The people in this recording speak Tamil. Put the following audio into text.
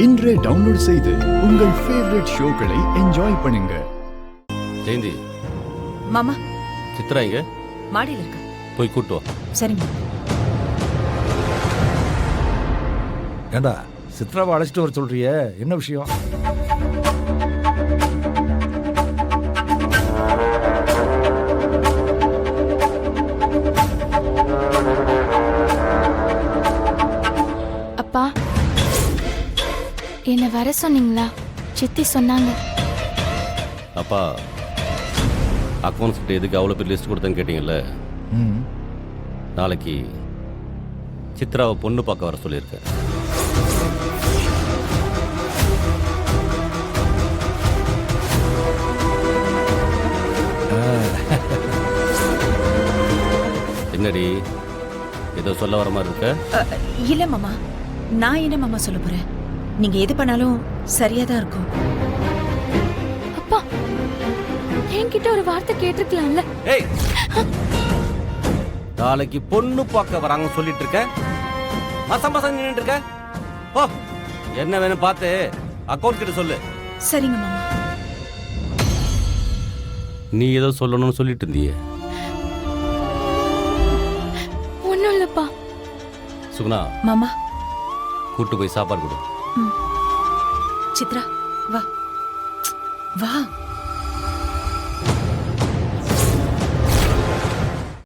இன்றே டவுன்லோட் செய்து உங்கள் ஃபேவரட் ஷோக்களை என்ஜாய் பண்ணுங்க. ஜெயந்தி, மாமா சித்ரா இங்க மாடியில் இருக்க. போய் கூட்டு வா. சரிங்க. ஏண்டா சித்ராவை அழைச்சிட்டு வர சொல்றிய, என்ன விஷயம்? அப்பா, என்ன வர சொன்னீங்களா? சித்தி சொன்னாங்க. அப்பா, அக்கௌண்ட்ஸ் கிட்ட எதுக்கு அவ்வளோ பெரிய லிஸ்ட் கொடுத்தேன்னு கேட்டீங்கல்ல. நாளைக்கு சித்ராவை பொண்ணு பார்க்க வர சொல்லியிருக்கேன். என்னடி, ஏதோ சொல்ல வர மாதிரி இருக்க? இல்ல மாமா, நான் என்ன மாமா சொல்ல போறேன்? நீங்க எது பண்ணாலும் சரியா தான் இருக்கும். அப்பா, என்கிட்ட ஒரு வார்த்தை கேட்டிருக்கலாம்ல. ஏய், நாளைக்கு பொண்ணு பார்க்க வராங்க சொல்லிட்டு இருக்க, மசம் மசம் நின்னுட்டு இருக்க. ஓ, என்ன வேணும் பார்த்து அக்கௌண்ட் கிட்ட சொல்லு. சரிங்க மாமா. நீ ஏதோ சொல்லணும்னு சொல்லிட்டு இருந்தியே. ஒன்னும் இல்லப்பா. சுகுணா, மாமா கூட்டு போய் சாப்பாடு கொடு. சித்ரா வா வா.